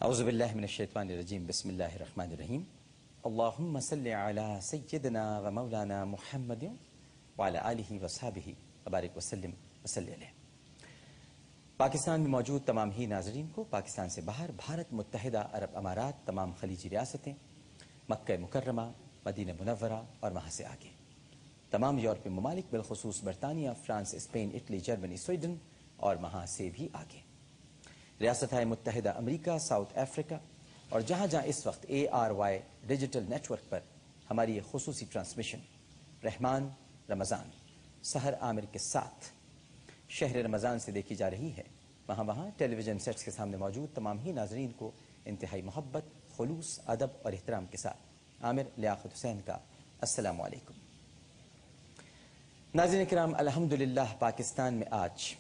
اعوذ باللہ من الشیطان الرجیم بسم اللہ الرحمن الرحیم اللہم صلی علی سیدنا و مولانا محمد وعلی آلہ وصحبہ وبارک وسلم وصلی علیہ۔ پاکستان میں موجود تمام ہی ناظرین کو، پاکستان سے باہر بھارت، متحدہ عرب امارات، تمام خلیجی ریاستیں، مکہ مکرمہ، مدینہ منورہ اور وہاں سے آگے تمام یورپی ممالک، بالخصوص برطانیہ، France, Spain, Italy, Germany, Sweden اور وہاں سے بھی آگے ریاستہائے متحدہ امریکہ، ساؤتھ افریقہ اور جہاں جہاں اس وقت ARY ڈیجیٹل نیٹ ورک پر ہماری یہ خصوصی ٹرانسمیشن رحمان رمضان سحر عامر کے ساتھ شہر رمضان سے دیکھی جا رہی ہے، وہاں ٹیلی ویژن سیٹس کے سامنے موجود تمام ہی ناظرین کو انتہائی محبت، خلوص، ادب اور احترام کے ساتھ عامر لیاقت حسین کا السلام علیکم۔ ناظرین کرام، الحمدللہ پاکستان میں آج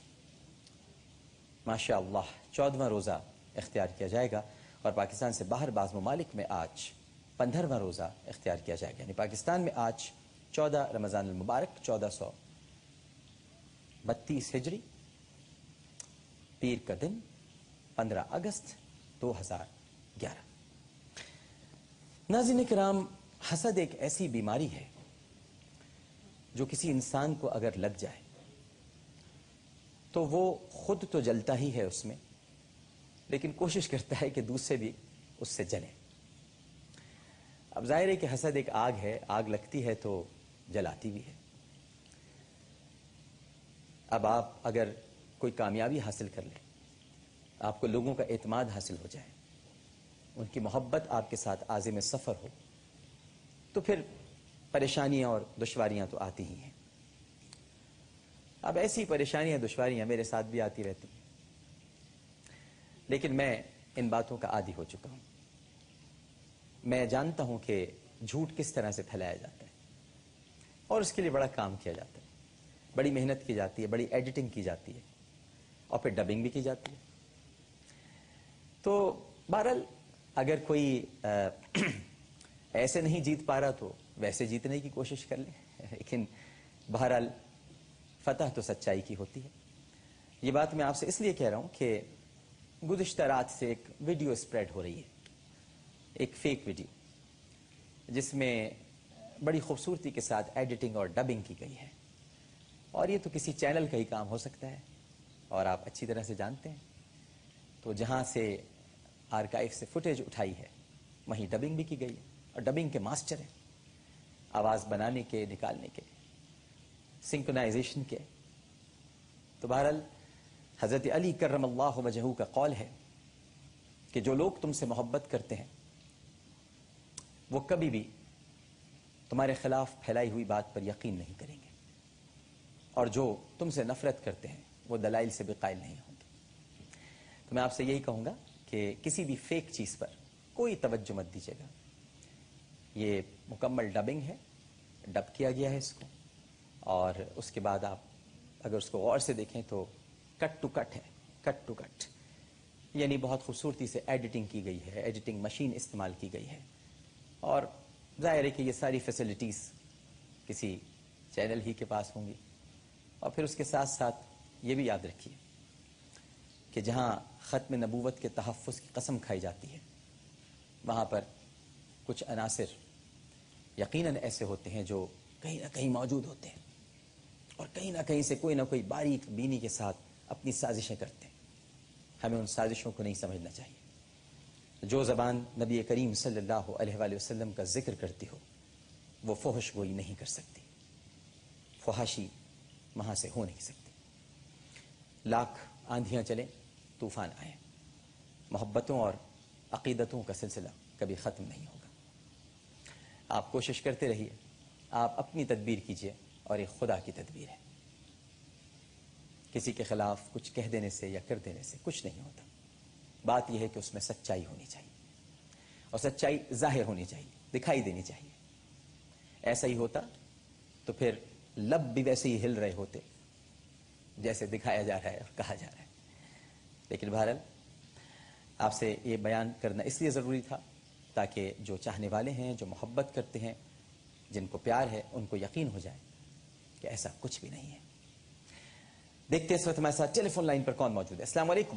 ماشاء اللہ 14واں روزہ اختیار کیا جائے گا اور پاکستان سے باہر بعض ممالک میں آج 15واں روزہ اختیار کیا جائے گا، یعنی پاکستان میں آج 14 رمضان المبارک 1432 ہجری، پیر کا دن 15 اگست 2011۔ ناظرین کرام، حسد ایک ایسی بیماری ہے جو کسی انسان کو اگر لگ جائے تو وہ خود تو جلتا ہی ہے اس میں، لیکن کوشش کرتا ہے کہ دوسرے بھی اس سے جلیں۔ اب ظاہر ہے کہ حسد ایک آگ ہے، آگ لگتی ہے تو جلاتی بھی ہے۔ اب آپ اگر کوئی کامیابی حاصل کر لیں، آپ کو لوگوں کا اعتماد حاصل ہو جائے، ان کی محبت آپ کے ساتھ عازم سفر ہو، تو پھر پریشانیاں اور دشواریاں تو آتی ہی ہیں۔ اب ایسی پریشانیاں دشواریاں میرے ساتھ بھی آتی رہتی ہیں، لیکن میں ان باتوں کا عادی ہو چکا ہوں۔ میں جانتا ہوں کہ جھوٹ کس طرح سے پھیلایا جاتا ہے اور اس کے لیے بڑا کام کیا جاتا ہے، بڑی محنت کی جاتی ہے، بڑی ایڈیٹنگ کی جاتی ہے اور پھر ڈبنگ بھی کی جاتی ہے۔ تو بہرحال اگر کوئی ایسے نہیں جیت پا رہا تو ویسے جیتنے کی کوشش کر لیں، لیکن بہرحال فتح تو سچائی کی ہوتی ہے۔ یہ بات میں آپ سے اس لیے کہہ رہا ہوں کہ گزشتہ رات سے ایک ویڈیو اسپریڈ ہو رہی ہے، ایک فیک ویڈیو، جس میں بڑی خوبصورتی کے ساتھ ایڈیٹنگ اور ڈبنگ کی گئی ہے، اور یہ تو کسی چینل کا ہی کام ہو سکتا ہے اور آپ اچھی طرح سے جانتے ہیں۔ تو جہاں سے آرکائیو سے فوٹیج اٹھائی ہے وہیں ڈبنگ بھی کی گئی ہے، اور ڈبنگ کے ماسٹر ہیں، آواز بنانے کے، نکالنے کے، سنکرونائزیشن کے۔ تو بہرحال حضرت علی کرم اللہ وجہہ کا قول ہے کہ جو لوگ تم سے محبت کرتے ہیں وہ کبھی بھی تمہارے خلاف پھیلائی ہوئی بات پر یقین نہیں کریں گے، اور جو تم سے نفرت کرتے ہیں وہ دلائل سے بھی قائل نہیں ہوں گے۔ تو میں آپ سے یہی کہوں گا کہ کسی بھی فیک چیز پر کوئی توجہ مت دیجیے گا۔ یہ مکمل ڈبنگ ہے، ڈب کیا گیا ہے اس کو، اور اس کے بعد آپ اگر اس کو غور سے دیکھیں تو کٹ ٹو کٹ ہے، کٹ ٹو کٹ، یعنی بہت خوبصورتی سے ایڈیٹنگ کی گئی ہے، ایڈیٹنگ مشین استعمال کی گئی ہے، اور ظاہر ہے کہ یہ ساری فیسلٹیز کسی چینل ہی کے پاس ہوں گی۔ اور پھر اس کے ساتھ ساتھ یہ بھی یاد رکھیے کہ جہاں ختم نبوت کے تحفظ کی قسم کھائی جاتی ہے، وہاں پر کچھ عناصر یقیناً ایسے ہوتے ہیں جو کہیں نہ کہیں موجود ہوتے ہیں، اور کہیں نہ کہیں سے کوئی نہ کوئی باریک بینی کے ساتھ اپنی سازشیں کرتے ہیں۔ ہمیں ان سازشوں کو نہیں سمجھنا چاہیے۔ جو زبان نبی کریم صلی اللہ علیہ وآلہ وسلم کا ذکر کرتی ہو وہ فحش گوئی نہیں کر سکتی، فحاشی وہاں سے ہو نہیں سکتی۔ لاکھ آندھیاں چلیں، طوفان آئیں، محبتوں اور عقیدتوں کا سلسلہ کبھی ختم نہیں ہوگا۔ آپ کوشش کرتے رہیے، آپ اپنی تدبیر کیجیے، اور ایک خدا کی تدبیر ہے۔ کسی کے خلاف کچھ کہہ دینے سے یا کر دینے سے کچھ نہیں ہوتا، بات یہ ہے کہ اس میں سچائی ہونی چاہیے، اور سچائی ظاہر ہونی چاہیے، دکھائی دینی چاہیے۔ ایسا ہی ہوتا تو پھر لب بھی ویسے ہی ہل رہے ہوتے جیسے دکھایا جا رہا ہے اور کہا جا رہا ہے۔ لیکن بہرحال آپ سے یہ بیان کرنا اس لیے ضروری تھا تاکہ جو چاہنے والے ہیں، جو محبت کرتے ہیں، جن کو پیار ہے، ان کو یقین ہو جائے کہ ایسا کچھ بھی نہیں ہے۔ دیکھتے ہیں اس وقت ہمارے ساتھ ٹیلی فون لائن پر کون موجود ہے۔ السلام علیکم۔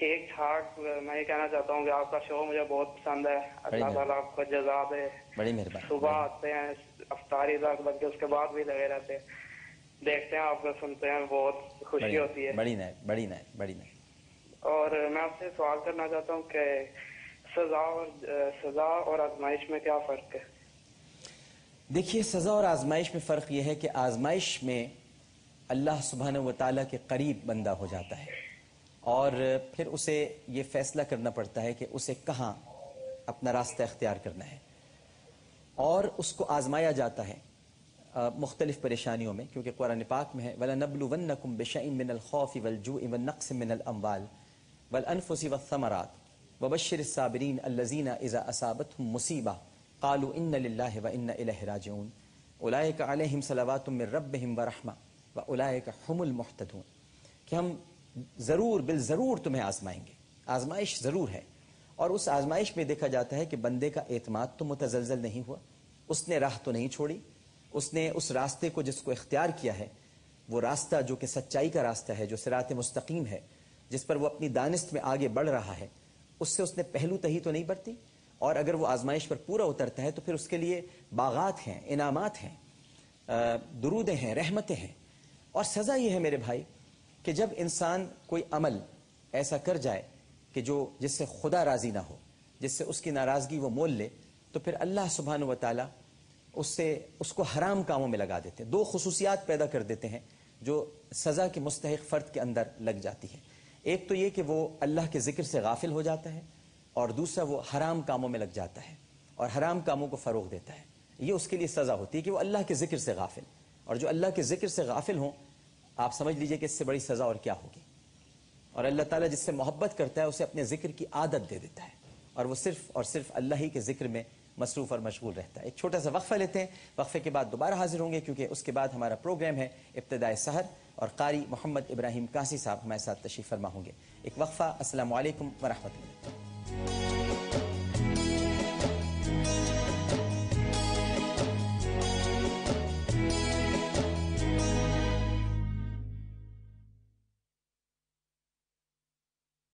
ٹھیک ٹھاک. میں یہ کہنا چاہتا ہوں کہ آپ کا شو مجھے بہت پسند ہے. اللہ تعالیٰ آپ کو جزا دے. بڑی مہربانی. صبح آتے ہیں افطاری تک بلکہ اس کے بعد بھی لگے رہتے ہیں, دیکھتے ہیں آپ کو, سنتے ہیں, بہت خوشی ہوتی ہے. بڑی نائب بڑی نائب بڑی نائب. اور میں آپ سے سوال کرنا چاہتا ہوں کہ سزا اور آزمائش میں کیا فرق ہے؟ دیکھیے, سزا اور آزمائش میں فرق یہ ہے کہ آزمائش میں اللہ سبحانہ و تعالیٰ کے قریب بندہ ہو جاتا ہے اور پھر اسے یہ فیصلہ کرنا پڑتا ہے کہ اسے کہاں اپنا راستہ اختیار کرنا ہے, اور اس کو آزمایا جاتا ہے مختلف پریشانیوں میں, کیونکہ قرآن پاک میں ہے وَلَنَبْلُوَنَّكُمْ بِشَيْءٍ مِّنَ الْخَوْفِ وَالْجُوعِ وَالنَّقْصٍ مِّنَ الْأَمْوَالِ وَالْأَنفُسِ وَالثَّمَرَاتِ وَبَشِّرِ الصَّابِرِينَ الَّذِينَ إِذَا أَصَابَتْهُمْ مُصِيبَةٌ قَالُوا إِنَّ لِلَّهِ وَإِنَّا إِلَيْهِ رَاجِعُونَ أُولَٰئِكَ عَلَيْهِمْ صَلَوَاتٌ مِّن رَّبِّهِمْ وَرَحْمَةٌ وَأُولَٰئِكَ هُمُ الْمُهْتَدُونَ. کہ ہم ضرور بالضرور تمہیں آزمائیں گے. آزمائش ضرور ہے, اور اس آزمائش میں دیکھا جاتا ہے کہ بندے کا اعتماد تو متزلزل نہیں ہوا, اس نے راہ تو نہیں چھوڑی, اس نے اس راستے کو جس کو اختیار کیا ہے, وہ راستہ جو کہ سچائی کا راستہ ہے, جو صراط مستقیم ہے, جس پر وہ اپنی دانست میں آگے بڑھ رہا ہے, اس سے اس نے پہلو تہی تو نہیں برتی. اور اگر وہ آزمائش پر پورا اترتا ہے تو پھر اس کے لیے باغات ہیں, انعامات ہیں, درودیں ہیں, رحمتیں ہیں. اور سزا یہ ہے میرے بھائی کہ جب انسان کوئی عمل ایسا کر جائے کہ جس سے خدا راضی نہ ہو, جس سے اس کی ناراضگی وہ مول لے, تو پھر اللہ سبحانہ و تعالیٰ اس کو حرام کاموں میں لگا دیتے ہیں. دو خصوصیات پیدا کر دیتے ہیں جو سزا کے مستحق فرد کے اندر لگ جاتی ہے. ایک تو یہ کہ وہ اللہ کے ذکر سے غافل ہو جاتا ہے, اور دوسرا وہ حرام کاموں میں لگ جاتا ہے اور حرام کاموں کو فروغ دیتا ہے. یہ اس کے لیے سزا ہوتی ہے کہ وہ اللہ کے ذکر سے غافل, اور جو اللہ کے ذکر سے غافل ہوں, آپ سمجھ لیجئے کہ اس سے بڑی سزا اور کیا ہوگی. اور اللہ تعالیٰ جس سے محبت کرتا ہے اسے اپنے ذکر کی عادت دے دیتا ہے, اور وہ صرف اور صرف اللہ ہی کے ذکر میں مصروف اور مشغول رہتا ہے. ایک چھوٹا سا وقفہ لیتے ہیں, وقفے کے بعد دوبارہ حاضر ہوں گے, کیونکہ اس کے بعد ہمارا پروگرام ہے ابتدائے سحر, اور قاری محمد ابراہیم کاسی صاحب ہمارے ساتھ تشریف فرما ہوں گے. ایک وقفہ. السلام علیکم ورحمۃ اللہ.